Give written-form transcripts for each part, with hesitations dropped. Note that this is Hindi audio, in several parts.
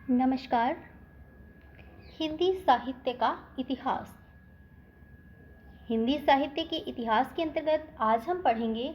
नमस्कार। हिंदी साहित्य का इतिहास। हिंदी साहित्य के इतिहास के अंतर्गत आज हम पढ़ेंगे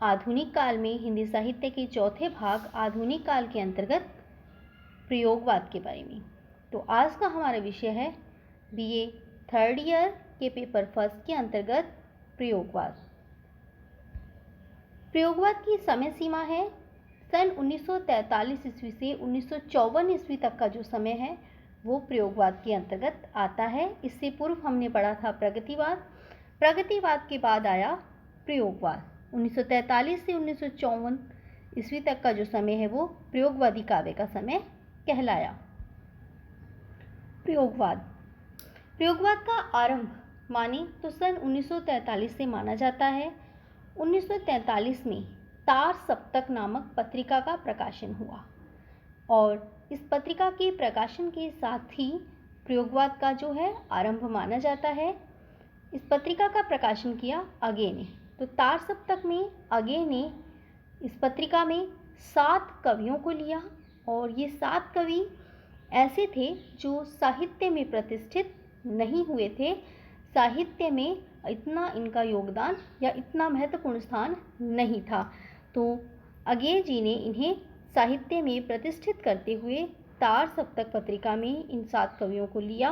आधुनिक काल में हिंदी साहित्य के चौथे भाग आधुनिक काल के अंतर्गत प्रयोगवाद के बारे में। तो आज का हमारा विषय है बीए थर्ड ईयर के पेपर फर्स्ट के अंतर्गत प्रयोगवाद। प्रयोगवाद की समय सीमा है सन 1943 ईस्वी से 1954 ईस्वी तक का जो समय है वो प्रयोगवाद के अंतर्गत आता है। इससे पूर्व हमने पढ़ा था प्रगतिवाद। प्रगतिवाद के बाद आया प्रयोगवाद। 1943 से 1954 ईस्वी तक का जो समय है वो प्रयोगवादी काव्य का समय कहलाया। प्रयोगवाद का आरंभ माने तो सन 1943 से माना जाता है। 1943 में तार सप्तक नामक पत्रिका का प्रकाशन हुआ और इस पत्रिका के प्रकाशन के साथ ही प्रयोगवाद का जो है आरंभ माना जाता है। इस पत्रिका का प्रकाशन किया अगे ने। तो तार सप्तक में अगे ने इस पत्रिका में 7 कवियों को लिया और ये 7 कवि ऐसे थे जो साहित्य में प्रतिष्ठित नहीं हुए थे। साहित्य में इतना इनका योगदान या इतना महत्वपूर्ण स्थान नहीं था। तो अगे जी ने इन्हें साहित्य में प्रतिष्ठित करते हुए तार सप्तक पत्रिका में इन 7 कवियों को लिया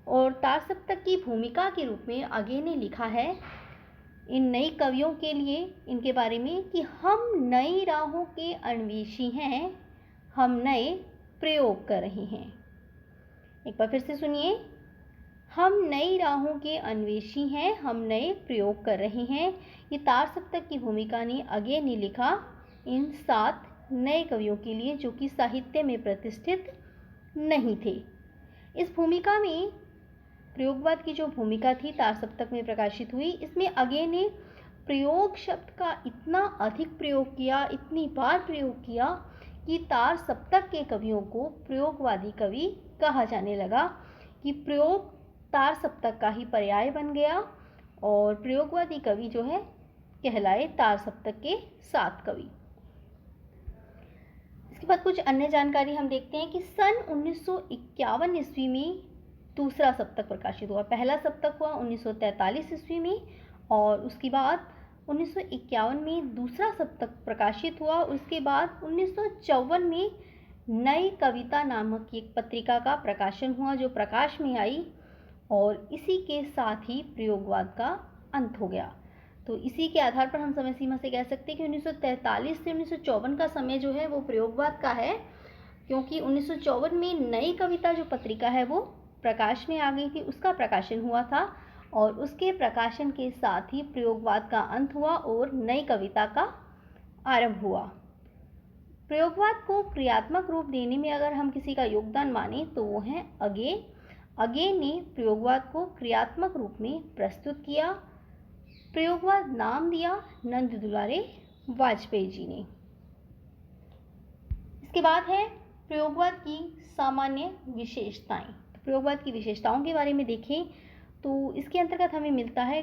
और तार सप्तक की भूमिका के रूप में अगे ने लिखा है इन नई कवियों के लिए इनके बारे में कि हम नई राहों के अन्वेषी हैं, हम नए प्रयोग कर रहे हैं। एक बार फिर से सुनिए, हम नई राहों के अन्वेषी हैं, हम नए प्रयोग कर रहे हैं। ये तार सप्तक की भूमिका ने अगे ने लिखा इन 7 नए कवियों के लिए जो कि साहित्य में प्रतिष्ठित नहीं थे। इस भूमिका में प्रयोगवाद की जो भूमिका थी तार सप्तक में प्रकाशित हुई, इसमें अगे ने प्रयोग शब्द का इतना अधिक प्रयोग किया, इतनी बार प्रयोग किया कि तार सप्तक के कवियों को प्रयोगवादी कवि कहा जाने लगा कि प्रयोग तार सप्तक का ही पर्याय बन गया और प्रयोगवादी कवि जो है कहलाए तार सप्तक के 7 कवि। इसके बाद कुछ अन्य जानकारी हम देखते हैं कि सन 1951 ईस्वी में दूसरा सप्तक प्रकाशित हुआ। पहला सप्तक हुआ 1943 ईस्वी में और उसके बाद 1951 में दूसरा सप्तक प्रकाशित हुआ। उसके बाद 1954 में नई कविता नामक एक पत्रिका का प्रकाशन हुआ जो प्रकाश में आई और इसी के साथ ही प्रयोगवाद का अंत हो गया। तो इसी के आधार पर हम समय सीमा से कह सकते हैं कि 1943 से 1954 का समय जो है वो प्रयोगवाद का है, क्योंकि 1954 में नई कविता जो पत्रिका है वो प्रकाश में आ गई थी, उसका प्रकाशन हुआ था और उसके प्रकाशन के साथ ही प्रयोगवाद का अंत हुआ और नई कविता का आरंभ हुआ। प्रयोगवाद को क्रियात्मक रूप देने में अगर हम किसी का योगदान माने तो वो है अगे। अगे ने प्रयोगवाद को क्रियात्मक रूप में प्रस्तुत किया। प्रयोगवाद नाम दिया नंद दुलारे वाजपेयी जी ने। इसके बाद है प्रयोगवाद की सामान्य विशेषताएं। तो प्रयोगवाद की विशेषताओं के बारे में देखें तो इसके अंतर्गत हमें मिलता है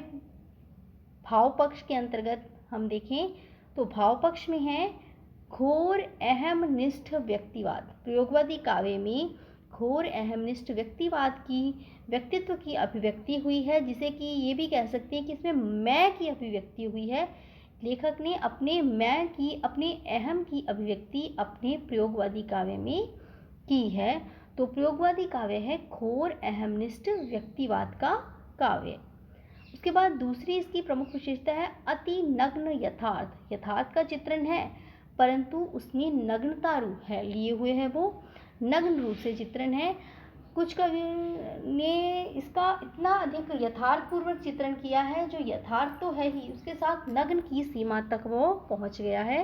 भाव पक्ष के अंतर्गत हम देखें तो भाव पक्ष में है घोर अहमनिष्ठ व्यक्तिवाद। प्रयोगवादी काव्य में घोर अहमनिष्ठ व्यक्तित्व की अभिव्यक्ति हुई है, जिसे कि ये भी कह सकते हैं कि इसमें मैं की अभिव्यक्ति हुई है। लेखक ने अपने मैं की, अपने अहम की अभिव्यक्ति अपने प्रयोगवादी काव्य में की है। तो प्रयोगवादी काव्य है घोर अहमनिष्ठ व्यक्तिवाद का काव्य। उसके बाद दूसरी इसकी प्रमुख विशेषता है अति नग्न यथार्थ। यथार्थ का चित्रण है परंतु उसमें नग्नता रूप है लिए हुए है, वो नग्न रूप से चित्रण है। कुछ कवियों ने इसका इतना अधिक यथार्थपूर्वक चित्रण किया है, जो यथार्थ तो है ही उसके साथ नग्न की सीमा तक वो पहुंच गया है।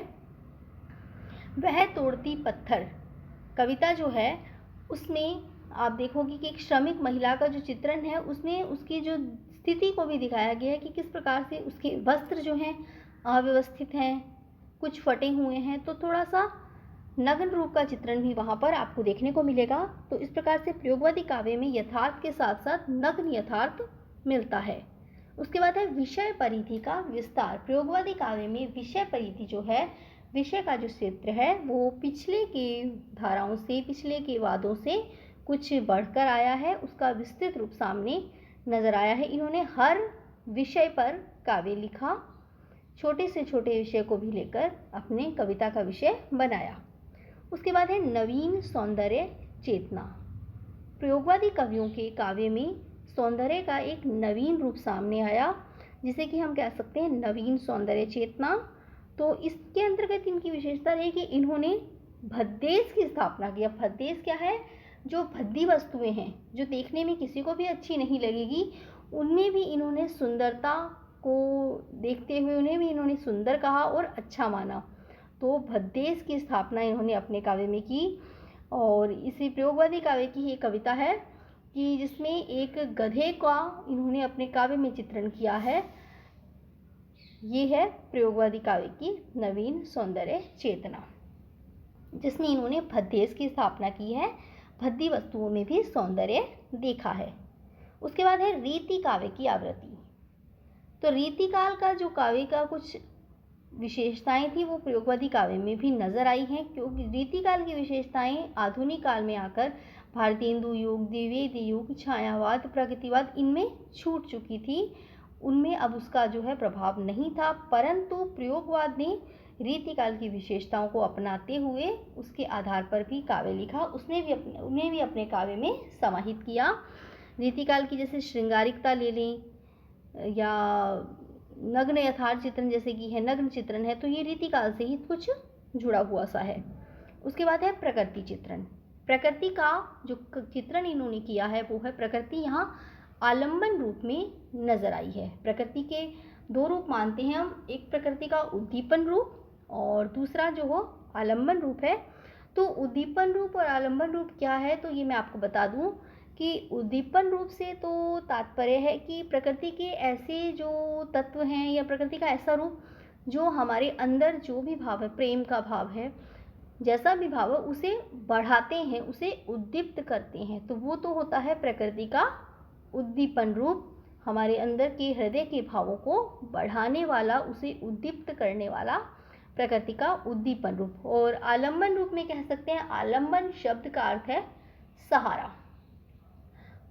वह तोड़ती पत्थर कविता जो है उसमें आप देखोगे कि एक श्रमिक महिला का जो चित्रण है उसमें उसकी जो स्थिति को भी दिखाया गया है कि किस प्रकार से उसके वस्त्र जो हैं अव्यवस्थित हैं, कुछ फटे हुए हैं, तो थोड़ा सा नग्न रूप का चित्रण भी वहाँ पर आपको देखने को मिलेगा। तो इस प्रकार से प्रयोगवादी काव्य में यथार्थ के साथ साथ नग्न यथार्थ मिलता है। उसके बाद है विषय परिधि का विस्तार। प्रयोगवादी काव्य में विषय परिधि जो है विषय का जो क्षेत्र है वो पिछले के धाराओं से, पिछले के वादों से कुछ बढ़कर आया है, उसका विस्तृत रूप सामने नजर आया है। इन्होंने हर विषय पर काव्य लिखा, छोटे से छोटे विषय को भी लेकर अपने कविता का विषय बनाया। उसके बाद है नवीन सौंदर्य चेतना। प्रयोगवादी कवियों के काव्य में सौंदर्य का एक नवीन रूप सामने आया, जिसे कि हम कह सकते हैं नवीन सौंदर्य चेतना। तो इसके अंतर्गत इनकी विशेषता रही कि इन्होंने भद्देश की स्थापना किया। भद्देश क्या है? जो भद्दी वस्तुएं हैं, जो देखने में किसी को भी अच्छी नहीं लगेगी, उनमें भी इन्होंने सुंदरता को देखते हुए उन्हें भी इन्होंने सुंदर कहा और अच्छा माना। तो भद्देश की स्थापना इन्होंने अपने काव्य में की। और इसी प्रयोगवादी काव्य की ये कविता है कि जिसमें एक गधे का इन्होंने अपने काव्य में चित्रण किया है। ये है प्रयोगवादी काव्य की नवीन सौंदर्य चेतना, जिसमें इन्होंने भद्देश की स्थापना की है, भद्दी वस्तुओं में भी सौंदर्य देखा है। उसके बाद है रीति काव्य की आवृत्ति। तो रीतिकाल का जो काव्य का कुछ विशेषताएं थी वो प्रयोगवादी काव्य में भी नजर आई हैं, क्योंकि रीतिकाल की विशेषताएं आधुनिक काल में आकर भारतेंदु युग, द्विवेदी युग, छायावाद, प्रगतिवाद इनमें छूट चुकी थी। उनमें अब उसका जो है प्रभाव नहीं था, परंतु प्रयोगवाद ने रीतिकाल की विशेषताओं को अपनाते हुए उसके आधार पर भी काव्य लिखा, उन्हें भी अपने काव्य में समाहित किया। रीतिकाल की जैसे श्रृंगारिकता ले लें या नग्न यथार्थ चित्रण जैसे कि है नग्न चित्रण है, तो ये रीतिकाल से ही कुछ जुड़ा हुआ सा है। उसके बाद है प्रकृति चित्रण। प्रकृति का जो चित्रण इन्होंने किया है वो है, प्रकृति यहाँ आलम्बन रूप में नजर आई है। प्रकृति के दो रूप मानते हैं हम, एक प्रकृति का उद्दीपन रूप और दूसरा जो हो आलम्बन रूप है। तो उद्दीपन रूप और आलम्बन रूप क्या है, तो ये मैं आपको बता दूं कि उद्दीपन रूप से तो तात्पर्य है कि प्रकृति के ऐसे जो तत्व हैं या प्रकृति का ऐसा रूप जो हमारे अंदर जो भी भाव है, प्रेम का भाव है, जैसा भी भाव है, उसे बढ़ाते हैं, उसे उद्दीप्त करते हैं, तो वो तो होता है प्रकृति का उद्दीपन रूप, हमारे अंदर के हृदय के भावों को बढ़ाने वाला, उसे उद्दीप्त करने वाला प्रकृति का उद्दीपन रूप। और आलम्बन रूप में कह सकते हैं, आलम्बन शब्द का अर्थ है सहारा।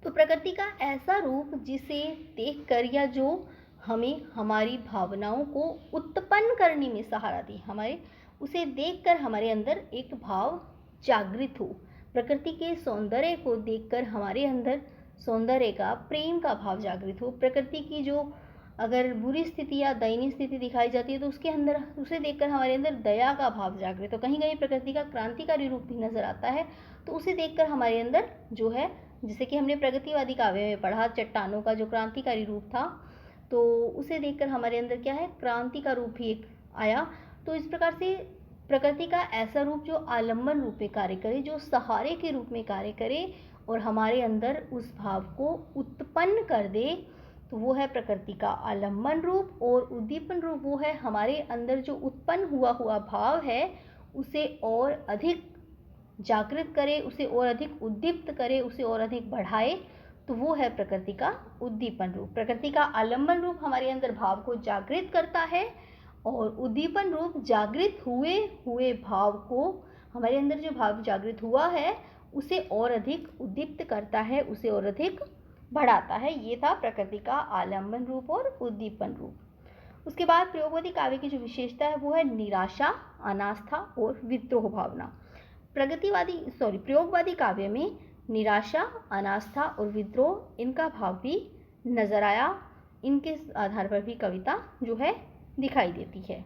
तो प्रकृति का ऐसा रूप जिसे देखकर या जो हमें हमारी भावनाओं को उत्पन्न करने में सहारा दे, हमारे उसे देखकर हमारे अंदर एक भाव जागृत हो, प्रकृति के सौंदर्य को देखकर हमारे अंदर सौंदर्य का, प्रेम का भाव जागृत हो। प्रकृति की जो अगर बुरी स्थिति या दयनीय स्थिति दिखाई जाती है तो उसके अंदर, उसे देखकर हमारे अंदर दया का भाव जागृत हो। कहीं कहीं प्रकृति का क्रांतिकारी रूप भी नजर आता है, तो उसे देखकर हमारे अंदर जो है, जैसे कि हमने प्रगतिवादी काव्य में पढ़ा, चट्टानों का जो क्रांतिकारी रूप था, तो उसे देखकर हमारे अंदर क्या है, क्रांति का रूप भी एक आया। तो इस प्रकार से प्रकृति का ऐसा रूप जो आलम्बन रूप में कार्य करे, जो सहारे के रूप में कार्य करे और हमारे अंदर उस भाव को उत्पन्न कर दे, तो वो है प्रकृति का आलम्बन रूप। और उद्दीपन रूप वो है हमारे अंदर जो उत्पन्न हुआ भाव है उसे और अधिक जागृत करे, उसे और अधिक उद्दीप्त करे, उसे और अधिक बढ़ाए, तो वो है प्रकृति का उद्दीपन रूप। प्रकृति का आलम्बन रूप हमारे अंदर भाव को जागृत करता है और उद्दीपन रूप जागृत हुए भाव को, हमारे अंदर जो भाव जागृत हुआ है उसे और अधिक उद्दीप्त करता है, उसे और अधिक बढ़ाता है। ये था प्रकृति का आलम्बन रूप और उद्दीपन रूप। उसके बाद प्रयोगवादी काव्य की जो विशेषता है वो है निराशा, अनास्था और विद्रोह भावना। प्रयोगवादी काव्य में निराशा, अनास्था और विद्रोह इनका भाव भी नजर आया, इनके आधार पर भी कविता जो है दिखाई देती है।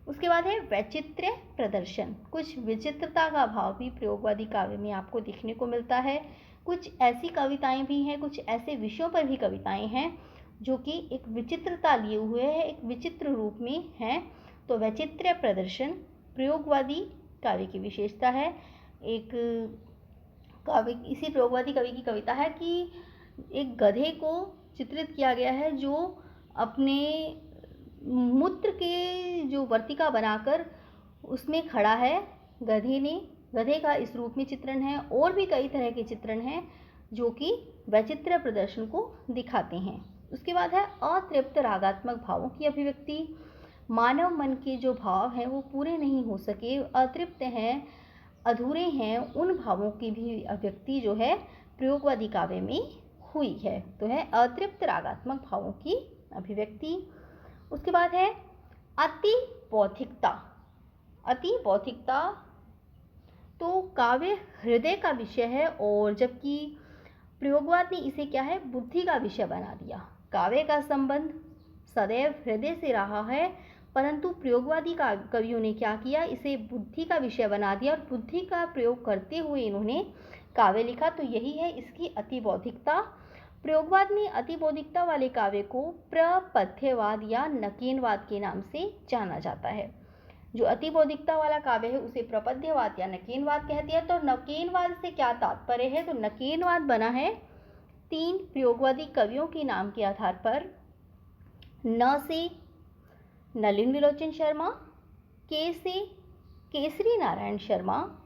उसके बाद है वैचित्र्य प्रदर्शन। कुछ विचित्रता का भाव भी प्रयोगवादी काव्य में आपको देखने को मिलता है। कुछ ऐसी कविताएं भी हैं, कुछ ऐसे विषयों पर भी कविताएं हैं जो कि एक विचित्रता लिए हुए है, एक विचित्र रूप में हैं। तो वैचित्र्य प्रदर्शन प्रयोगवादी काव्य की विशेषता है। एक काव्य, इसी प्रयोगवादी कवि की कविता है कि एक गधे को चित्रित किया गया है जो अपने मूत्र के जो वर्तिका बनाकर उसमें खड़ा है। गधे का इस रूप में चित्रण है। और भी कई तरह के चित्रण हैं जो कि वैचित्र्य प्रदर्शन को दिखाते हैं। उसके बाद है अतृप्त रागात्मक भावों की अभिव्यक्ति। मानव मन के जो भाव हैं वो पूरे नहीं हो सके, अतृप्त हैं, अधूरे हैं, उन भावों की भी अभिव्यक्ति जो है प्रयोगवादी काव्य में हुई है। तो है अतृप्त रागात्मक भावों की अभिव्यक्ति। उसके बाद है अति बौद्धिकता। अति बौद्धिकता तो काव्य हृदय का विषय है, और जबकि प्रयोगवाद ने इसे क्या है, बुद्धि का विषय बना दिया। काव्य का संबंध सदैव हृदय से रहा है, परंतु प्रयोगवादी कवियों ने क्या किया, इसे बुद्धि का विषय बना दिया और बुद्धि का प्रयोग करते हुए इन्होंने काव्य लिखा। तो यही है इसकी अति बौद्धिकता। प्रयोगवाद में अति बौद्धिकता वाले काव्य को प्रपथ्यवाद या नकेनवाद के नाम से जाना जाता है। जो अति बौद्धिकता वाला काव्य है उसे प्रपद्यवाद या नकेनवाद कहते हैं। तो नकेनवाद से क्या तात्पर्य है, तो नकेनवाद बना है 3 प्रयोगवादी कवियों के नाम के आधार पर। न से नलिन विलोचन शर्मा, के से केसरी नारायण शर्मा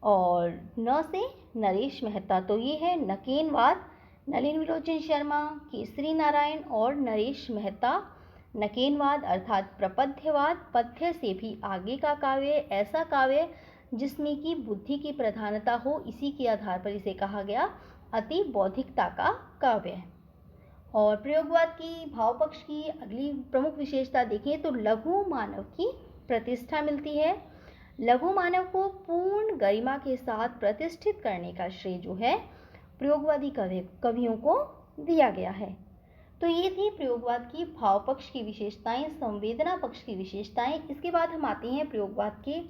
और न से नरेश मेहता। तो ये है नकेनवाद। नलिन विलोचन शर्मा, केसरी नारायण और नरेश मेहता। नकेनवाद अर्थात प्रपथ्यवाद, पथ्य से भी आगे का काव्य, ऐसा काव्य जिसमें कि बुद्धि की प्रधानता हो, इसी के आधार पर इसे कहा गया अति बौद्धिकता का काव्य। और प्रयोगवाद की भाव पक्ष की अगली प्रमुख विशेषता देखें तो लघु मानव की प्रतिष्ठा मिलती है। लघु मानव को पूर्ण गरिमा के साथ प्रतिष्ठित करने का श्रेय जो है प्रयोगवादी कवियों को दिया गया है। तो ये थी प्रयोगवाद की भाव पक्ष की विशेषताएं, संवेदना पक्ष की विशेषताएं। इसके बाद हम आते हैं प्रयोगवाद के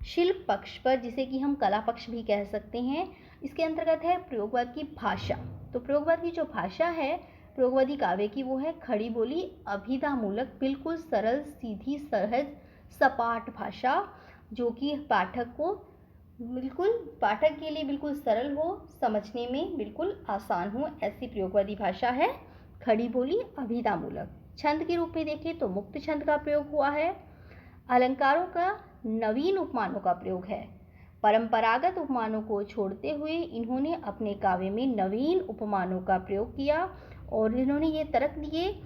शिल्प पक्ष पर, जिसे कि हम कला पक्ष भी कह सकते हैं। इसके अंतर्गत है प्रयोगवाद की भाषा। तो प्रयोगवाद की जो भाषा है प्रयोगवादी काव्य की, वो है खड़ी बोली, अभिधामूलक, बिल्कुल सरल, सीधी, सहज, सपाट भाषा, जो कि पाठक के लिए बिल्कुल सरल हो, समझने में बिल्कुल आसान हो, ऐसी प्रयोगवादी भाषा है खड़ी बोली, अभिधामूलक। छंद के रूप में देखें तो मुक्त छंद का प्रयोग हुआ है। अलंकारों का नवीन उपमानों का प्रयोग है। परंपरागत उपमानों को छोड़ते हुए इन्होंने अपने काव्य में नवीन उपमानों का प्रयोग किया और इन्होंने ये तर्क दिए,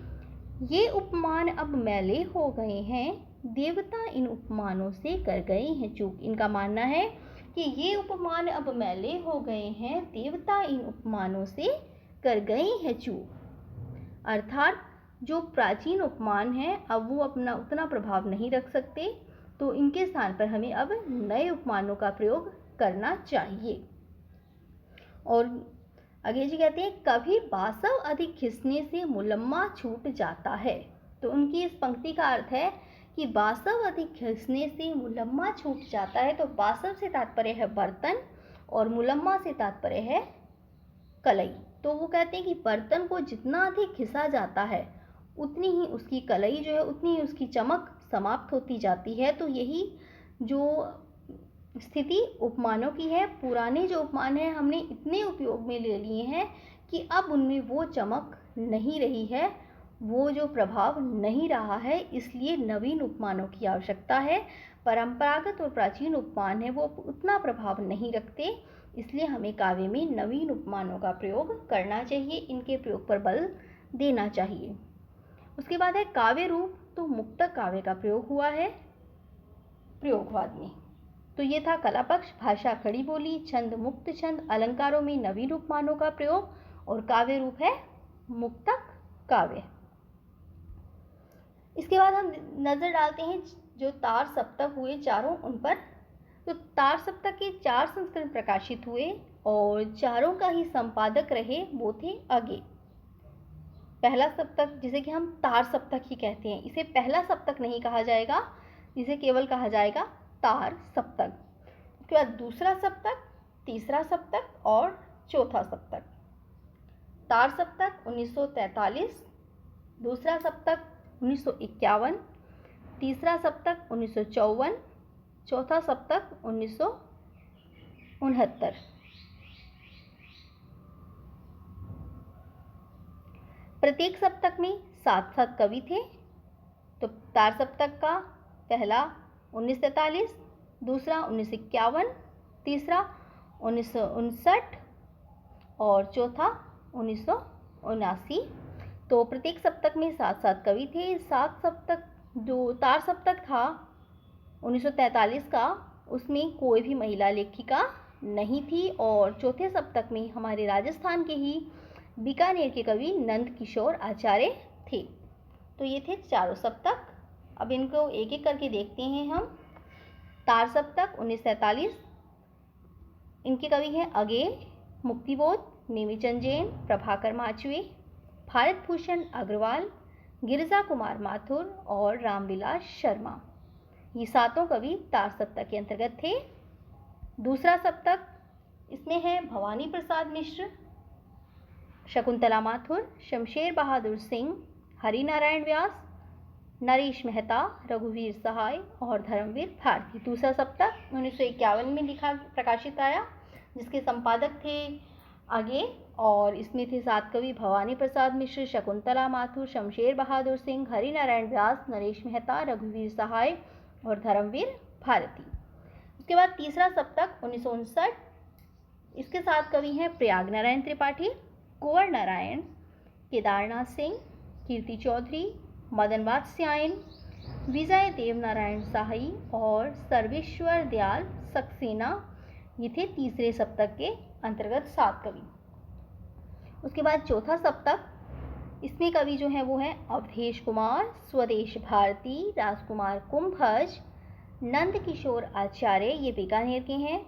ये उपमान अब मैले हो गए हैं, देवता इन उपमानों से कर गए हैं चूक। इनका मानना है कि ये उपमान अब मैले हो गए हैं, देवता इन उपमानों से कर गए हैं चूक। अर्थात जो प्राचीन उपमान हैं अब वो अपना उतना प्रभाव नहीं रख सकते, तो इनके स्थान पर हमें अब नए उपमानों का प्रयोग करना चाहिए। और आगे जी कहते हैं, कभी बासव अधिक खिसने से मुलम्मा छूट जाता है। तो उनकी इस पंक्ति का अर्थ है कि बासव अधिक खिसने से मुलम्मा छूट जाता है। तो बासव से तात्पर्य है बर्तन और मुलम्मा से तात्पर्य है कलई। तो वो कहते हैं कि बर्तन को जितना अधिक खिसा जाता है उतनी ही उसकी कलई जो है, उतनी ही उसकी चमक समाप्त होती जाती है। तो यही जो स्थिति उपमानों की है, पुराने जो उपमान हैं हमने इतने उपयोग में ले लिए हैं कि अब उनमें वो चमक नहीं रही है, वो जो प्रभाव नहीं रहा है, इसलिए नवीन उपमानों की आवश्यकता है। परंपरागत और प्राचीन उपमान है वो उतना प्रभाव नहीं रखते, इसलिए हमें काव्य में नवीन उपमानों का प्रयोग करना चाहिए, इनके प्रयोग पर बल देना चाहिए। उसके बाद है काव्य रूप। तो मुक्तक काव्य का प्रयोग हुआ है प्रयोगवाद में। तो ये था कला पक्ष, भाषा खड़ी बोली, छंद मुक्त छंद, अलंकारों में नवीन उपमानों का प्रयोग, और काव्य रूप है मुक्तक काव्य। इसके बाद हम नजर डालते हैं जो तार सप्तक हुए चारों, उन पर। तो तार सप्तक के 4 संस्करण प्रकाशित हुए और चारों का ही संपादक रहे वो थे अगे। पहला सप्तक जिसे कि हम तार सप्तक ही कहते हैं, इसे पहला सप्तक नहीं कहा जाएगा, इसे केवल कहा जाएगा तार सप्तक। उसके बाद दूसरा सप्तक, तीसरा सप्तक और चौथा सप्तक। तार सप्तक 1943, दूसरा सप्तक 1951, तीसरा सप्तक 1954, चौथा सप्तक 1969। प्रत्येक सप्तक में 7 कवि थे। तो तार सप्तक का पहला 1943, दूसरा 1951, तीसरा 1959 और चौथा 1979। तो प्रत्येक सप्तक में 7 कवि थे। 7 सप्तक जो तार सप्तक था 1943 का, उसमें कोई भी महिला लेखिका नहीं थी और चौथे सप्तक में हमारे राजस्थान के ही बीकानेर के कवि नंद किशोर आचार्य थे। तो ये थे चारों सप्तक। अब इनको एक एक करके देखते हैं हम। तार सप्तक 1943, इनके कवि हैं अगे, मुक्तिबोध, नेमीचंद जैन, प्रभाकर माचवे, भारत भूषण अग्रवाल, गिरिजा कुमार माथुर और रामविलास शर्मा। ये सातों कवि तार सप्तक के अंतर्गत थे। दूसरा सप्तक, इसमें है भवानी प्रसाद मिश्र, शकुंतला माथुर, शमशेर बहादुर सिंह, हरिनारायण व्यास, नरेश मेहता, रघुवीर सहाय और धर्मवीर भारती। दूसरा सप्तक 1951 में प्रकाशित आया, जिसके संपादक थे आगे, और इसमें थे सात कवि भवानी प्रसाद मिश्र, शकुंतला माथुर, शमशेर बहादुर सिंह, हरिनारायण व्यास, नरेश मेहता, रघुवीर सहाय और धर्मवीर भारती। उसके बाद तीसरा सप्तक 1959, इसके सात कवि हैं प्रयाग नारायण त्रिपाठी, कुंवर नारायण, केदारनाथ सिंह, कीर्ति चौधरी, मदन वात्स्यायन, विजय देव नारायण शाही और सर्वेश्वर दयाल सक्सेना। ये थे तीसरे सप्तक के अंतर्गत सात कवि। उसके बाद चौथा सप्तक, इसमें कवि जो हैं वो हैं अवधेश कुमार, स्वदेश भारती, राजकुमार कुंभज, नंद किशोर आचार्य, ये बीकानेर के हैं,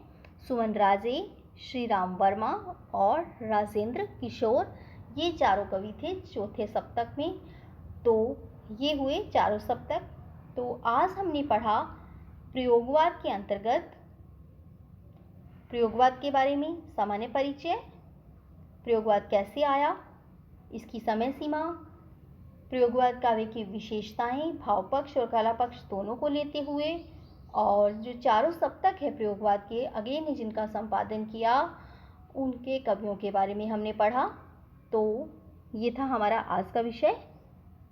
सुमन राजे, श्री राम वर्मा और राजेंद्र किशोर। ये चारों कवि थे चौथे सप्तक में। तो ये हुए चारों सप्तक। तो आज हमने पढ़ा प्रयोगवाद के अंतर्गत प्रयोगवाद के बारे में सामान्य परिचय, प्रयोगवाद कैसे आया, इसकी समय सीमा, प्रयोगवाद काव्य की विशेषताएं, भाव पक्ष और कला पक्ष दोनों को लेते हुए, और जो चारों सप्तक है प्रयोगवाद के अगे ने जिनका संपादन किया उनके कवियों के बारे में हमने पढ़ा। तो ये था हमारा आज का विषय।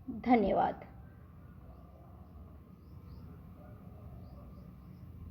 धन्यवाद।